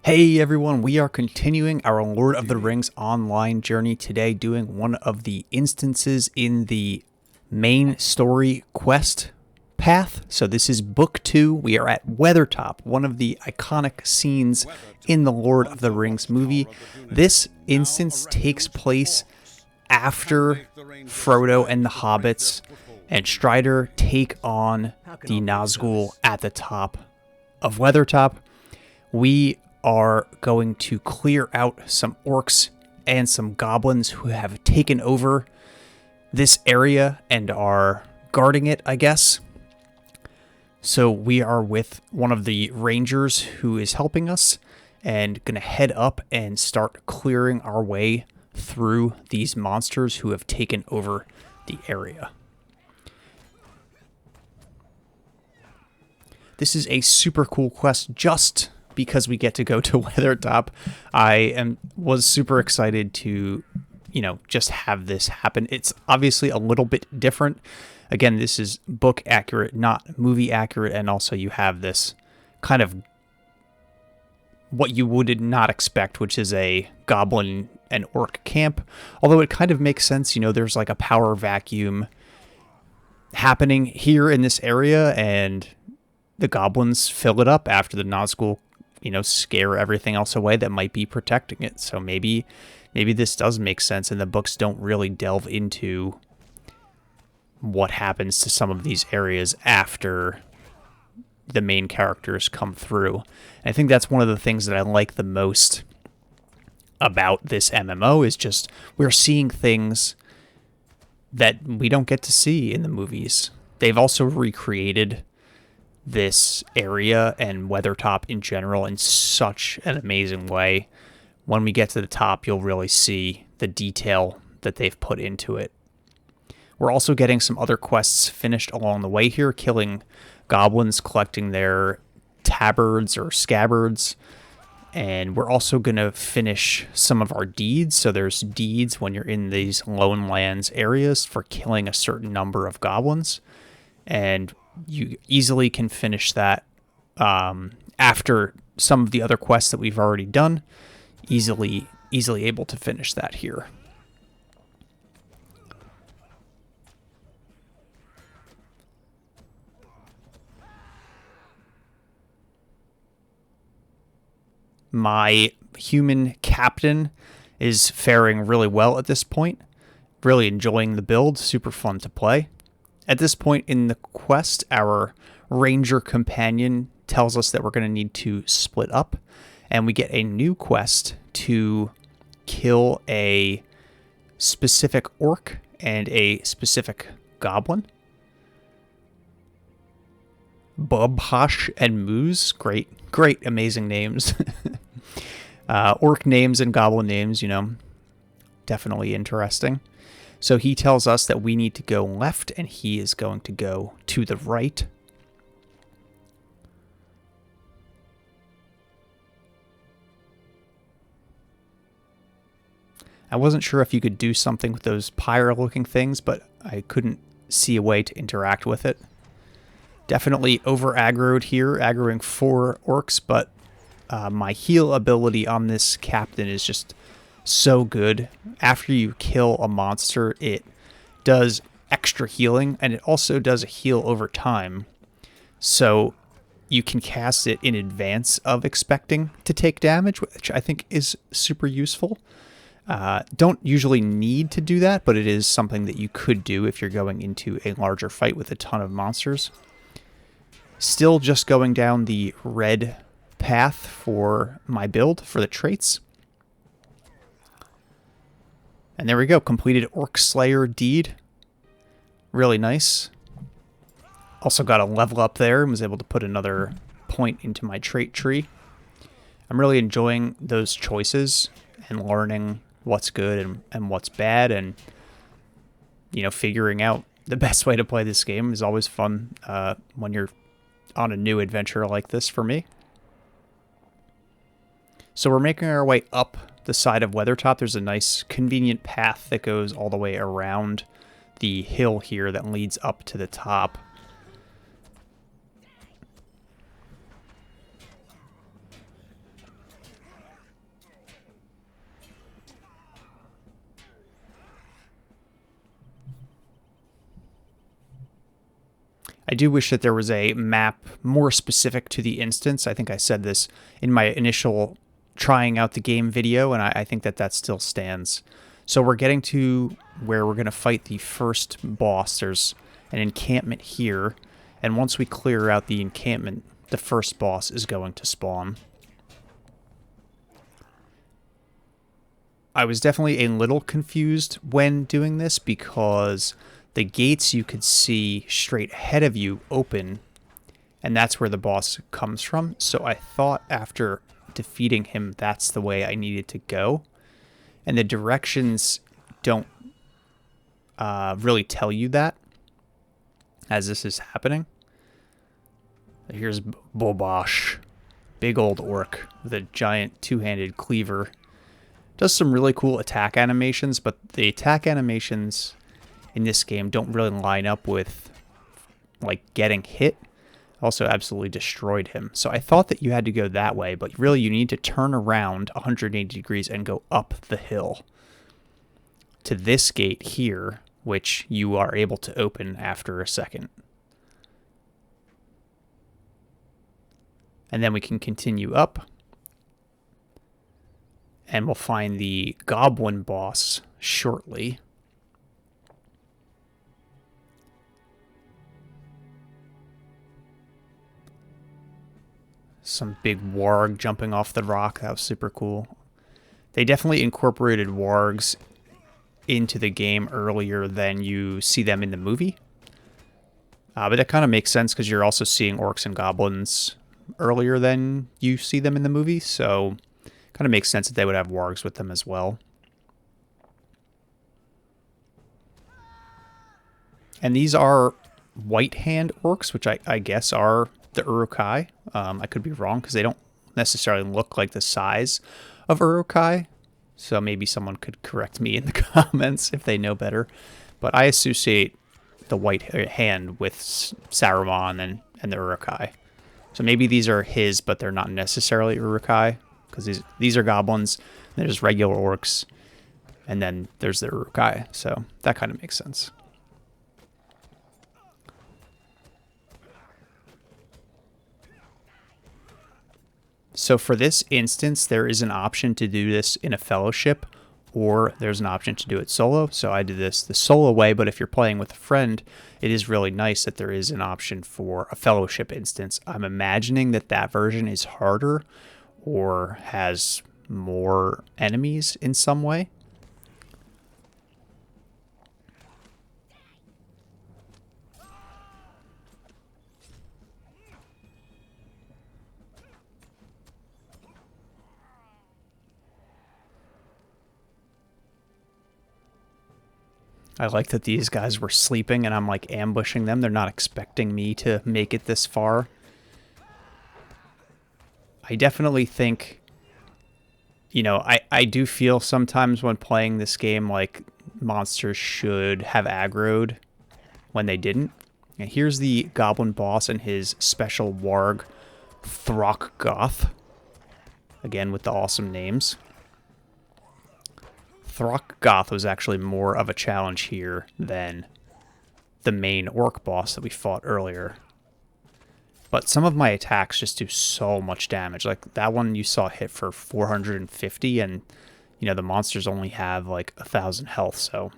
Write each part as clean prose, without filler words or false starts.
Hey everyone, we are continuing our Lord of the Rings online journey today, doing one of the instances in the main story quest path. So this is book 2. We are at Weathertop, one of the iconic scenes in the Lord of the Rings movie. This instance takes place after Frodo and the hobbits and Strider take on the Nazgul at the top of Weathertop. We are going to clear out some orcs and some goblins who have taken over this area and are guarding it, I guess. So we are with one of the rangers who is helping us and going to head up and start clearing our way through these monsters who have taken over the area. This is a super cool quest just because we get to go to Weathertop. I was super excited to, just have this happen. It's obviously a little bit different. Again, this is book accurate, not movie accurate, and also you have this kind of what you would not expect, which is a goblin and orc camp. Although it kind of makes sense, there's like a power vacuum happening here in this area, and the goblins fill it up after the Nazgul scare everything else away that might be protecting it. So maybe this does make sense, and the books don't really delve into what happens to some of these areas after the main characters come through. And I think that's one of the things that I like the most about this MMO is just we're seeing things that we don't get to see in the movies. They've also recreated this area and Weathertop in general in such an amazing way. When we get to the top, you'll really see the detail that they've put into it. We're also getting some other quests finished along the way here, killing goblins, collecting their tabards or scabbards, and we're also going to finish some of our deeds. So there's deeds when you're in these Lone Lands areas for killing a certain number of goblins, and you easily can finish that after some of the other quests that we've already done. Easily able to finish that here. My human captain is faring really well at this point. Really enjoying the build. Super fun to play. At this point in the quest, our ranger companion tells us that we're going to need to split up, and we get a new quest to kill a specific orc and a specific goblin. Bubhash and Moose, great, amazing names. Orc names and goblin names, definitely interesting. So he tells us that we need to go left, and he is going to go to the right. I wasn't sure if you could do something with those pyre-looking things, but I couldn't see a way to interact with it. Definitely over-aggroed here, aggroing 4 orcs, but my heal ability on this captain is just so good. After you kill a monster, it does extra healing, and it also does a heal over time. So you can cast it in advance of expecting to take damage, which I think is super useful. Don't usually need to do that, but it is something that you could do if you're going into a larger fight with a ton of monsters. Still just going down the red path for my build for the traits. And there we go, completed Orc Slayer deed. Really nice. Also got a level up there and was able to put another point into my trait tree. I'm really enjoying those choices and learning what's good and what's bad, and figuring out the best way to play this game is always fun when you're on a new adventure like this for me. So we're making our way up the side of Weathertop. There's a nice convenient path that goes all the way around the hill here that leads up to the top. I do wish that there was a map more specific to the instance. I think I said this in my initial trying out the game video, and I think that that still stands. So we're getting to where we're going to fight the first boss. There's an encampment here, and once we clear out the encampment, the first boss is going to spawn. I was definitely a little confused when doing this because the gates you could see straight ahead of you open, and that's where the boss comes from. So I thought after defeating him, that's the way I needed to go. And the directions don't really tell you that as this is happening. Here's Bobosh, big old orc with a giant two-handed cleaver. Does some really cool attack animations, but the attack animations in this game don't really line up with like getting hit. Also absolutely destroyed him. So I thought that you had to go that way, but really you need to turn around 180 degrees and go up the hill to this gate here, which you are able to open after a second. And then we can continue up, and we'll find the goblin boss shortly. Some big warg jumping off the rock. That was super cool. They definitely incorporated wargs into the game earlier than you see them in the movie. But that kind of makes sense because you're also seeing orcs and goblins earlier than you see them in the movie. So kind of makes sense that they would have wargs with them as well. And these are white hand orcs, which I guess are the Urukai. I could be wrong because they don't necessarily look like the size of Urukai. So maybe someone could correct me in the comments if they know better. But I associate the white hand with Saruman and the Urukai. So maybe these are his, but they're not necessarily Urukai. Because these are goblins, there's regular orcs, and then there's the Urukai. So that kind of makes sense. So for this instance, there is an option to do this in a fellowship, or there's an option to do it solo. So I did this the solo way, but if you're playing with a friend, it is really nice that there is an option for a fellowship instance. I'm imagining that that version is harder or has more enemies in some way. I like that these guys were sleeping and I'm like ambushing them. They're not expecting me to make it this far. I definitely think, you know, I do feel sometimes when playing this game like monsters should have aggroed when they didn't. And here's the goblin boss and his special warg, Throckgoth. Again, with the awesome names. Throckgoth was actually more of a challenge here than the main orc boss that we fought earlier. But some of my attacks just do so much damage. Like that one you saw hit for 450, and you know the monsters only have like 1,000 health, so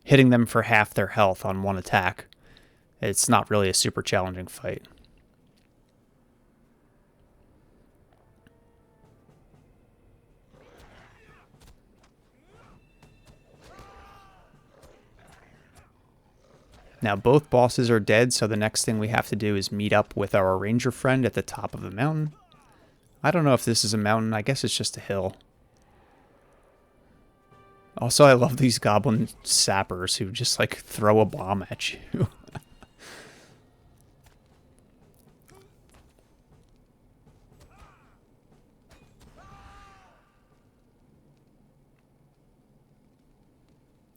hitting them for half their health on one attack, it's not really a super challenging fight. Now both bosses are dead, so the next thing we have to do is meet up with our ranger friend at the top of the mountain. I don't know if this is a mountain, I guess it's just a hill. Also, I love these goblin sappers who just like throw a bomb at you.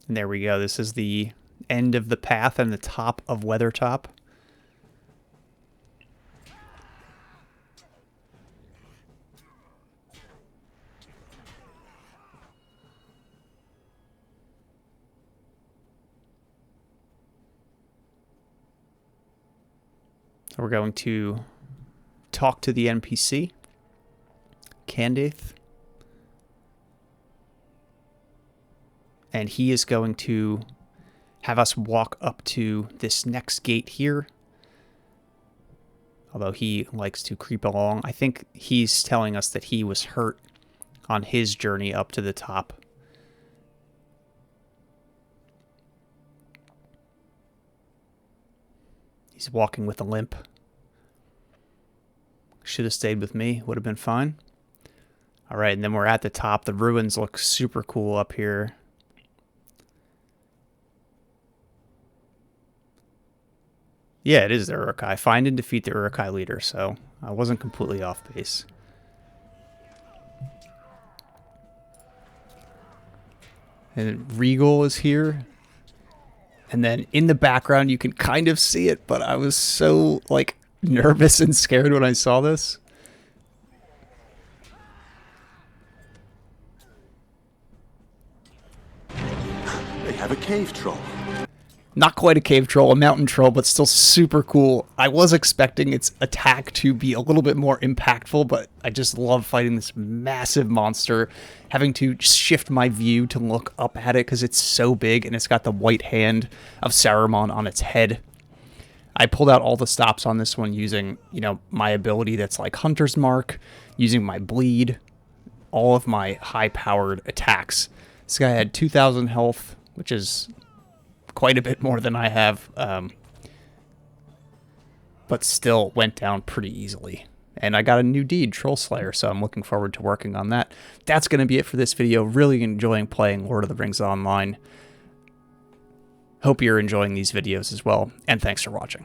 And there we go, this is the end of the path and the top of Weathertop. We're going to talk to the NPC, Candace, and he is going to have us walk up to this next gate here. Although he likes to creep along. I think he's telling us that he was hurt on his journey up to the top. He's walking with a limp. Should have stayed with me. Would have been fine. All right, and then we're at the top. The ruins look super cool up here. Yeah, it is the Uruk-hai. Find and defeat the Uruk-hai leader, so I wasn't completely off base. And Regal is here. And then in the background, you can kind of see it, but I was so, like, nervous and scared when I saw this. They have a cave troll. Not quite a cave troll, a mountain troll, but still super cool. I was expecting its attack to be a little bit more impactful, but I just love fighting this massive monster, having to shift my view to look up at it because it's so big and it's got the white hand of Saruman on its head. I pulled out all the stops on this one using, you know, my ability that's like Hunter's Mark, using my bleed, all of my high-powered attacks. This guy had 2,000 health, which is quite a bit more than I have, but still went down pretty easily. And I got a new deed, Troll Slayer, so I'm looking forward to working on that. That's going to be it for this video. Really enjoying playing Lord of the Rings Online. Hope you're enjoying these videos as well, and thanks for watching.